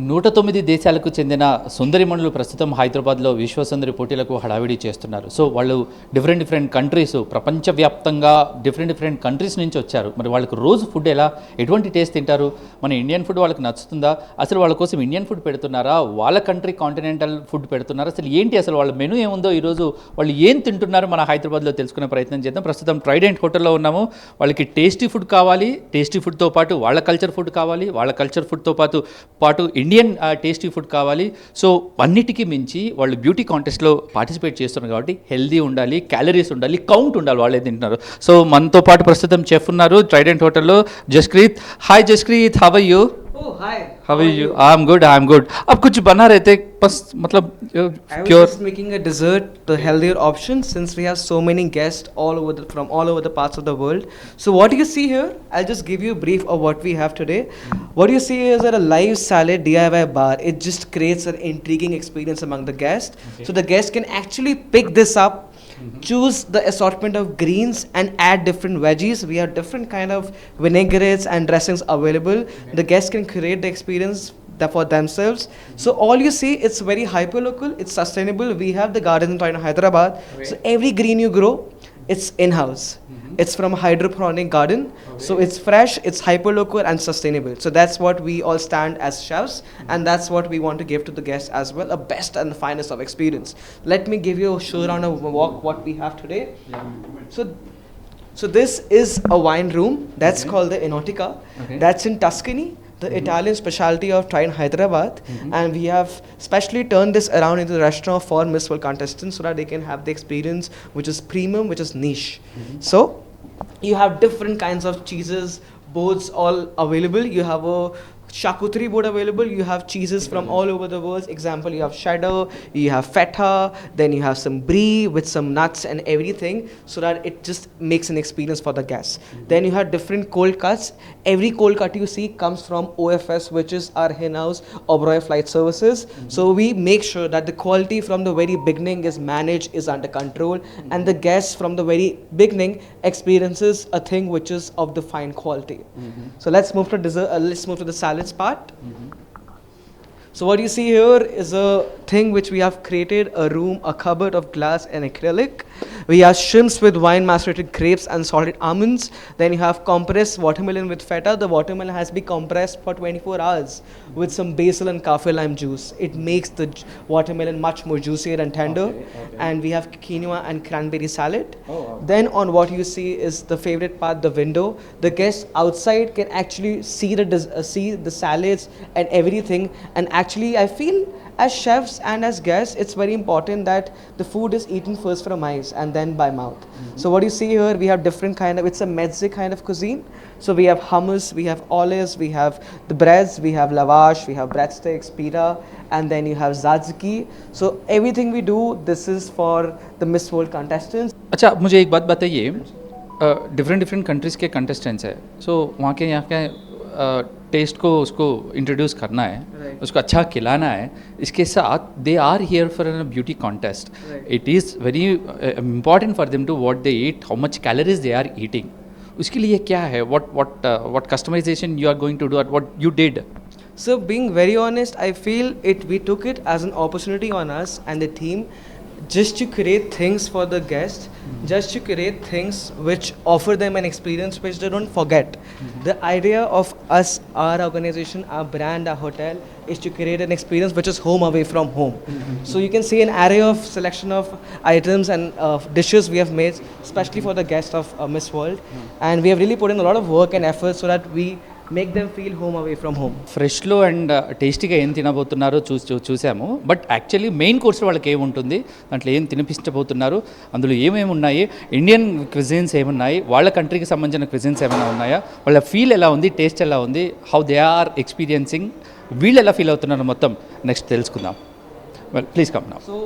109 దేశాలకు చెందిన సుందరిమణులు ప్రస్తుతం హైదరాబాద్లో విశ్వసుందరి పోటీలకు హడావిడి చేస్తున్నారు. సో వాళ్ళు డిఫరెంట్ కంట్రీస్, ప్రపంచవ్యాప్తంగా డిఫరెంట్ కంట్రీస్ నుంచి వచ్చారు. మరి వాళ్ళకి రోజు ఫుడ్ ఎలా, ఎటువంటి టేస్ట్ తింటారు, మన ఇండియన్ ఫుడ్ వాళ్ళకి నచ్చుతుందా, అసలు వాళ్ళ కోసం ఇండియన్ ఫుడ్ పెడుతున్నారా, వాళ్ళ కంట్రీ కాంటినెంటల్ ఫుడ్ పెడుతున్నారా, అసలు ఏంటి, అసలు వాళ్ళ మెనూ ఏముందో ఈరోజు వాళ్ళు ఏం తింటున్నారు మన హైదరాబాద్లో తెలుసుకునే ప్రయత్నం చేద్దాం. ప్రస్తుతం ట్రైడెంట్ హోటల్లో ఉన్నాము. వాళ్ళకి టేస్టీ ఫుడ్ కావాలి, టేస్టీ ఫుడ్తో పాటు వాళ్ళ కల్చర్ ఫుడ్ కావాలి, వాళ్ళ కల్చర్ ఫుడ్తో పాటు ఇండియన్ టేస్టీ ఫుడ్ కావాలి. సో అన్నిటికీ మించి వాళ్ళు బ్యూటీ కాంటెస్ట్లో పార్టిసిపేట్ చేస్తున్నారు కాబట్టి హెల్దీ ఉండాలి, క్యాలరీస్ ఉండాలి, కౌంట్ ఉండాలి వాళ్ళు ఏది తింటున్నారు. సో మనతో పాటు ప్రస్తుతం చెఫ్ ఉన్నారు ట్రైడెంట్ హోటల్లో, Jaskreet. Hi Jaskreet, how are you? Oh, hi. How are you? I'm good. अब कुछ बना रहे थे बस, मतलब I was pure. just making a dessert, the healthier option, since we have so many guests from all over the parts of the world. So what you see here, I'll just give you a brief of what we have today. What you see is a live salad DIY bar. It just creates an intriguing experience among the guests. Okay. So the guests can actually pick this up, choose the assortment of greens and add different veggies. We have different kind of vinaigrettes and dressings available. Okay. The guests can create the experience for themselves. So all you see, it's very hyper local, it's sustainable. We have the garden in Hyderabad. Okay. So every green you grow, it's in-house. It's from a hydroponic garden. Okay. So it's fresh, it's hyper local and sustainable. So that's what we all stand as chefs, and that's what we want to give to the guests as well, a best and the finest of experience. Let me give you a show around a walk what we have today. So this is a wine room that's called the Enotica. Okay. That's in Tuscany, the Italian specialty of Trine Hyderabad, and we have specially turned this around into a restaurant for Miss World contestants so that they can have the experience which is premium, which is niche. So you have different kinds of cheeses, boards all available. You have a charcuterie board available. You have cheeses from all over the world. Example, you have cheddar, you have feta, then you have some brie with some nuts and everything, so that it just makes an experience for the guests. Then you have different cold cuts. Every cold cut you see comes from OFS, which is our in-house Oberoi Flight Services. So we make sure that the quality from the very beginning is managed, is under control, and the guests from the very beginning experiences a thing which is of the fine quality. So let's move to dessert. Let's move to the salads part. So what you see here is a thing which we have created, a room, a cupboard of glass and acrylic. We have shrimps with wine macerated grapes and salted almonds. Then you have compressed watermelon with feta. The watermelon has been compressed for 24 hours with some basil and kaffir lime juice. It makes the watermelon much more juicier and tender. Okay. And we have quinoa and cranberry salad. Oh, wow. Then on what you see is the favorite part, the window. The guests outside can actually see the salads and everything. And actually I feel as chefs and as guests, it's very important that the food is eaten first from eyes and then by mouth. So what you see here, we have different it's a mezze kind of cuisine. So we have hummus, we have olives, we have the breads, we have lavash, we have breadsticks, pita, and then you have tzatziki. So everything we do, this is for the Miss World contestants. अच्छा, मुझे एक बात बताइए, different countries के contestants हैं, सो वहाँ के यहाँ के टेस्ट को उसको इंट्रोड्यूस करना है, right. उसको अच्छा खिलाना है, इसके साथ they are here for a beauty contest. It is very important for them to what they eat, how much calories they are eating. उसके लिए क्या है, what customization you are going to do, what you did? So being very honest, I feel we took it as an opportunity on us and the team, just to create things for the guests, just to create things which offer them an experience which they don't forget. The idea of us, our organization, our brand, our hotel, is to create an experience which is home away from home. So you can see an array of selection of items and dishes we have made especially for the guests of Miss World, and we have really put in a lot of work and effort so that we make them feel home away from home. ఫ్రెష్లో and టేస్టీగా ఏం తినబోతున్నారో చూసాము. But actually main course వాళ్ళకి ఏముంటుంది, దాంట్లో ఏం తినిపించబోతున్నారు, అందులో ఏమేమి ఉన్నాయి, ఇండియన్ క్విజిన్స్ ఏమున్నాయి, వాళ్ళ కంట్రీకి సంబంధించిన క్విజిన్స్ ఏమైనా ఉన్నాయా, వాళ్ళ ఫీల్ ఎలా ఉంది, టేస్ట్ ఎలా ఉంది, హౌ దే ఆర్ ఎక్స్పీరియన్సింగ్, వీళ్ళు ఎలా ఫీల్ అవుతున్నారు మొత్తం నెక్స్ట్ తెలుసుకుందాం. Well, please come now. So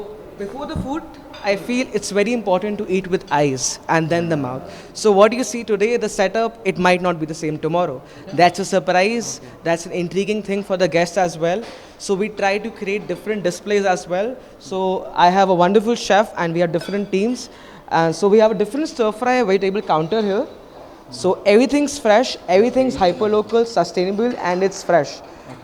before the food, I feel it's very important to eat with eyes and then the mouth. So what you see today, the setup, it might not be the same tomorrow. That's a surprise. That's an intriguing thing for the guests as well. So we try to create different displays as well. So I have a wonderful chef and we have different teams. And so we have a different stir-fry vegetable counter here. So everything's fresh, everything's hyper-local, sustainable, and it's fresh.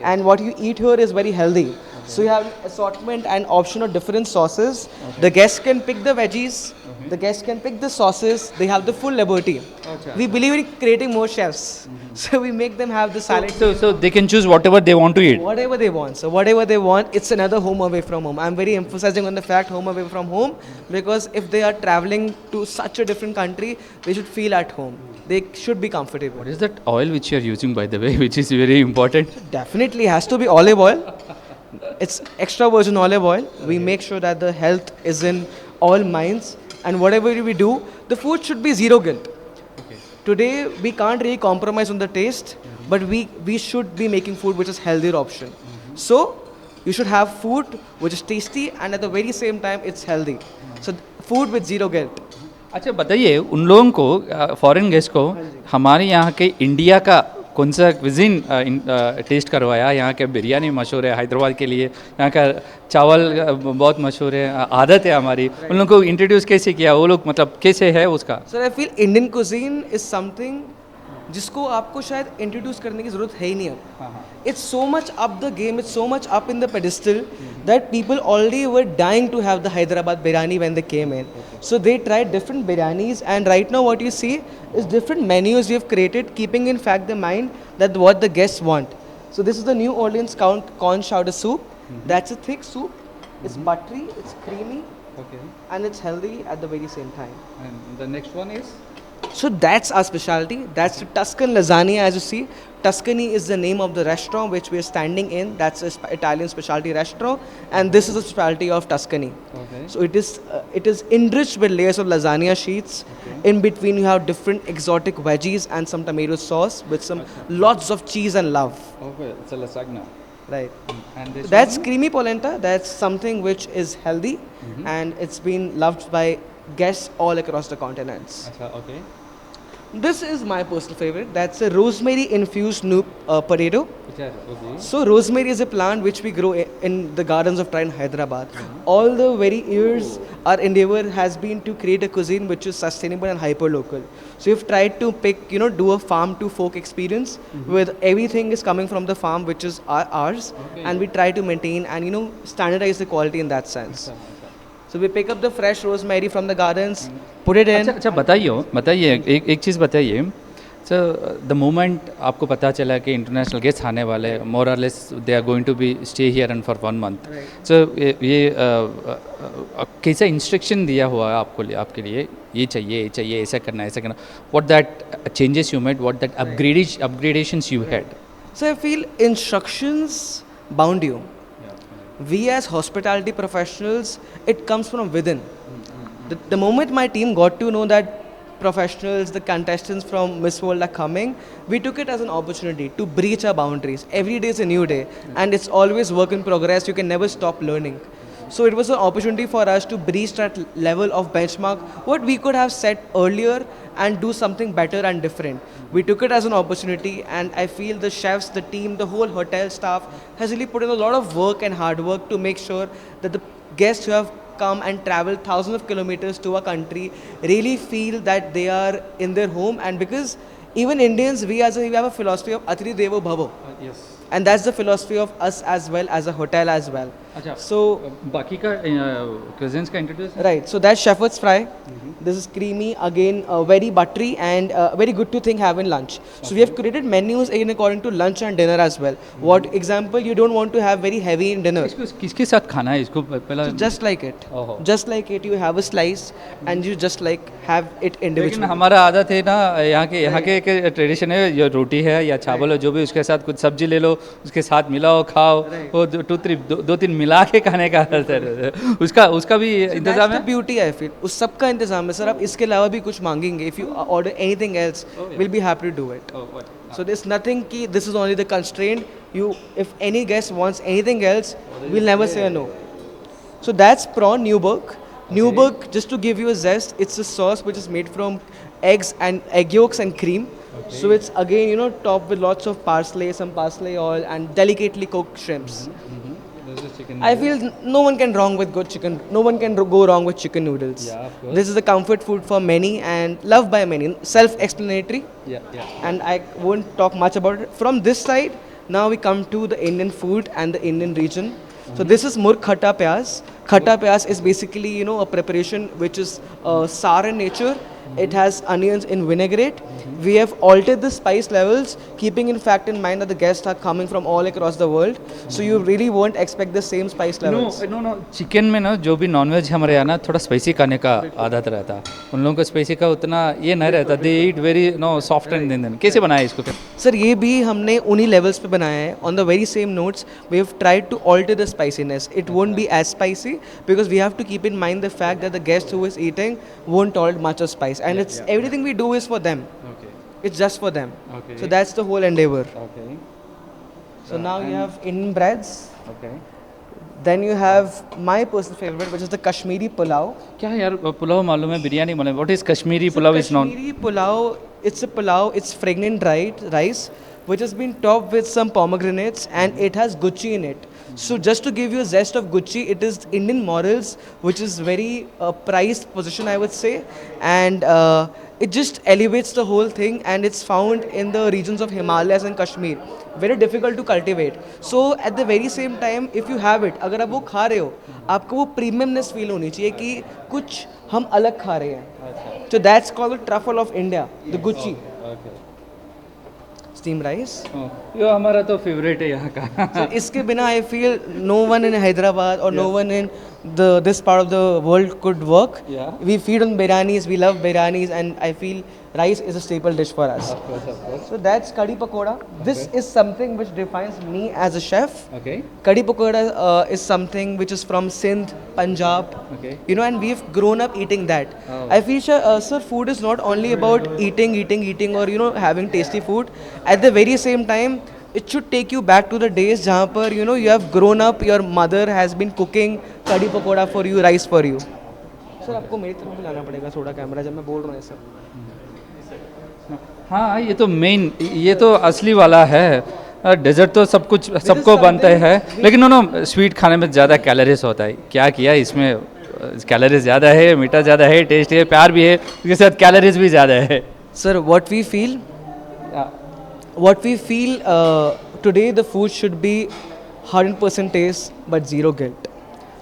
and what you eat here is very healthy. So you have assortment and option of different sauces. The guests can pick the veggies. The guests can pick the sauces. They have the full liberty. We believe in creating more chefs, so we make them have the salad. So they can choose whatever they want to eat. Whatever they want. So whatever they want, it's another home away from home. I'm very emphasizing on the fact home away from home, because if they are traveling to such a different country, they should feel at home. They should be comfortable. What is that oil which you are using, by the way, which is very important? Definitely has to be olive oil. It's extra virgin olive oil. We make sure that the health is in all minds, and whatever we do, the food should be zero guilt. Today we can't really compromise on the taste, but we should be making food which is healthier option. So you should have food which is tasty and at the very same time it's healthy. So food with zero guilt. अच्छा बताइए, उन लोगों को foreign guest को हमारे यहाँ के India का कौन सा क्विज़िन टेस्ट करवाया? यहाँ के बिरयानी मशहूर है हैदराबाद के लिए, यहाँ का चावल बहुत मशहूर है, आदत है हमारी, उन लोगों को इंट्रोड्यूस कैसे किया? वो लोग मतलब कैसे है उसका? Sir I feel Indian cuisine is something जिसको आपको शायद इंट्रोड्यूस करने की ज़रूरत है ही नहीं अब. It's so much up the game, it's so much up in the pedestal that people already were dying to have the Hyderabad biryani when they came in. So they tried different biryanis, and right now what you see is different menus we have created, keeping in fact the mind that what the guests want. So this is the New Orleans corn chowder soup. That's a thick soup. It's buttery, it's creamy, and it's healthy at the very same time. And the next one is? So that's our specialty. That's the Tuscan lasagna, as you see. Tuscany is the name of the restaurant which we are standing in. That's an Italian specialty restaurant, and this is the specialty of Tuscany. So it is enriched with layers of lasagna sheets. In between you have different exotic veggies and some tomato sauce with some lots of cheese and love. Okay, it's a lasagna. Right. And this That's one? creamy polenta. That's something which is healthy, and it's been loved by guests all across the continents. अच्छा, okay. This is my personal favorite. That's a rosemary infused potato. Okay. So rosemary is a plant which we grow in the gardens of Trine, Hyderabad. All the very years, our endeavor has been to create a cuisine which is sustainable and hyper local. So we've tried to do a farm to folk experience, where everything is coming from the farm, which is ours, and we try to maintain and standardize the quality in that sense. So we pick up the fresh rosemary from the gardens, put it in. अच्छा बताइए एक चीज़ बताइए. So the moment आपको पता चला कि international guest आने वाले, more or less they are going to be stay here and for 1 month. So ये कैसा इंस्ट्रक्शन दिया हुआ है आपके लिए? ये चाहिए ऐसा करना. What that changes you made, what that upgradations you had? So I feel instructions bound you. We as hospitality professionals, it comes from within. The moment my team got to know that professionals, the contestants from Miss World are coming, we took it as an opportunity to breach our boundaries. Every day is a new day, and it's always work in progress. You can never stop learning. So it was an opportunity for us to breach that level of benchmark, what we could have set earlier, and do something better and different. We took it as an opportunity, and I feel the chefs, the team, the whole hotel staff has really put in a lot of work and hard work to make sure that the guests who have come and traveled thousands of kilometers to our country really feel that they are in their home. And because even Indians, we have a philosophy of Atri Devo Bhavo. Yes. And that's the philosophy of us as well, as a hotel as well. अच्छा. So बाकी का cuisines का introduce? right, so that's shepherd's fry. This is creamy, again very buttery, and very good to think have in lunch. So we have created menus in according to lunch and dinner as well. What example, you don't want to have very heavy in dinner. इसको किसके साथ खाना है इसको पहला? So just like it. Just like it, you have a slice and you just like have it लेकिन individually. हमारा आदत है ना, यहाँ के एक ट्रेडिशन है, या रोटी है या चावल है, जो भी उसके साथ कुछ सब्जी ले लो, उसके साथ मिलाओ, खाओ, वो दो तीन मिला के खाने का आदत है. उसका भी इंतजाम That's है. the beauty I feel. उस सब का इंतजाम है सर. आप इसके अलावा भी कुछ मांगेंगे, if you order anything else, we'll be happy to do it. So there's nothing ki this is only the constraint. If any guest wants anything else, we'll never say a no. So that's prawn Newburg. Newburg, just to give you a zest, it's a sauce which is made from eggs and egg yolks and cream. So it's again topped with lots of parsley, some parsley oil, and delicately cooked shrimps. I feel no one can wrong with good chicken. No one can go wrong with chicken noodles. Yeah, of course. This is a comfort food for many and loved by many. Self-explanatory. Yeah. And I won't talk much about it. From this side, Now we come to the Indian food and the Indian region. So this is murg khata pyaz. Khata pyaz is basically, you know, a preparation which is sour in nature. It has onions in vinaigrette. We have altered the spice levels, keeping in fact in mind that the guests are coming from all across the world. So you really won't expect the same spice levels. No chicken में ना जो भी nonveg हमारे यहाँ ना थोड़ा spicy खाने का आदत रहता है, उन लोगों को स्पाइसी का उतना ये नहीं रहता, they eat very no soft and then कैसे बनाया इसको फिर? सर ये भी हमने उन्हीं लेवल्स पे बनाया है. On the very same notes we have tried to alter the spiciness. It won't be as spicy because we have to keep in mind the fact that the guest who is eating won't tolerate much of spice and it's everything we do is for them. It's just for them. Okay. So that's the whole endeavor. Okay. So now you have Indian breads. Okay. Then you have my personal favorite, which is the Kashmiri pulao. क्या यार पुलाव मालूम है, बिरयानी मालूम है. What is Kashmiri pulao is known? Kashmiri pulao, it's a pulao, it's fragrant dried rice, which has been topped with some pomegranates and it has gucci in it. So just to give you a zest of gucci, it is Indian morals, which is very prized position, I would say. And it just elevates the whole thing and it's found in the regions of Himalayas and Kashmir. Very difficult to cultivate. So at the very same time, if you have it, अगर आप वो खा रहे हो, आपको वो premiumness feel होनी चाहिए कि कुछ हम अलग खा रहे हैं. So that's called the truffle of India, the gucci. Steamed rice. ये हमारा तो फेवरेट है यहाँ का. So इसके बिना I feel no one in Hyderabad or no one in this part of the world could work. Yeah. We feed on biryanis, we love biryanis, and I feel rice is a staple dish for us. Of course. So that's kadhi pakoda. This is something which defines me as a chef. Okay. Kadhi pakoda is something which is from Sindh, Punjab. Okay. You know, and we've grown up eating that. Oh. I feel, sir, food is not only about eating, or you know, having tasty food. At the very same time, it should take you back to the days जहाँ पर you know you have grown up, your mother has been cooking kadhi pakoda for you, rice for you. Sir आपको मेरी तरफ भी लाना पड़ेगा थोड़ा camera जब मैं बोल रहा हूँ सर. हाँ ये तो मेन, ये तो असली वाला है. डेजर्ट तो सब कुछ सबको बनता है, लेकिन नो स्वीट खाने में ज़्यादा कैलोरीज होता है. क्या किया इसमें, कैलोरीज ज़्यादा है, मीठा ज़्यादा है, टेस्ट है, प्यार भी है, उसके साथ कैलोरीज भी ज़्यादा है. Sir, what we feel today, the food should be 100% taste but zero guilt.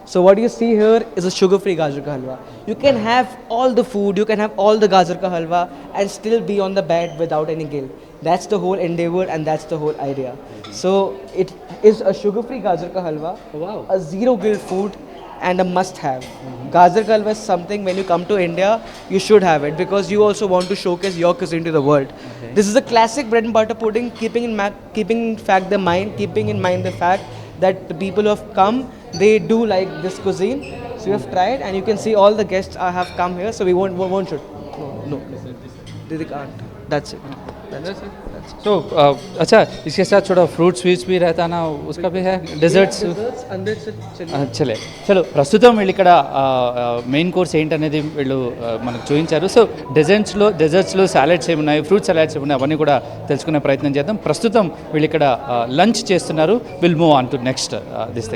So what you see here is a sugar-free gajar ka halwa. You can have all the food, you can have all the gajar ka halwa and still be on the bed without any guilt. That's the whole endeavor and that's the whole idea. So it is a sugar-free gajar ka halwa, Wow. a zero guilt food and a must-have. Gajar ka halwa is something when you come to India, you should have it because you also want to showcase your cuisine to the world. Okay. This is a classic bread and butter pudding, keeping in mind the fact that the people who have come, they do like this cuisine. So we have tried, and you can see all the guests have come here. So we won't shoot. No. They can't. That's it. तो अच्छा, इसके साथ थोड़ा fruit sweets भी रहता ना, उसका भी है, डेजर्ट्స్. చలే చలో ప్రస్తుతం వీళ్ళు ఇక్కడ మెయిన్ కోర్స్ ఏంటనేది వీళ్ళు మనకు చూపించారు. సో డెజర్ట్స్లో సాలెడ్స్ ఏమున్నాయి, ఫ్రూట్ సలాడ్స్ ఏమున్నాయి, అవన్నీ కూడా తెలుసుకునే ప్రయత్నం చేద్దాం. ప్రస్తుతం వీళ్ళు ఇక్కడ లంచ్ చేస్తున్నారు. Will move on to next this thing.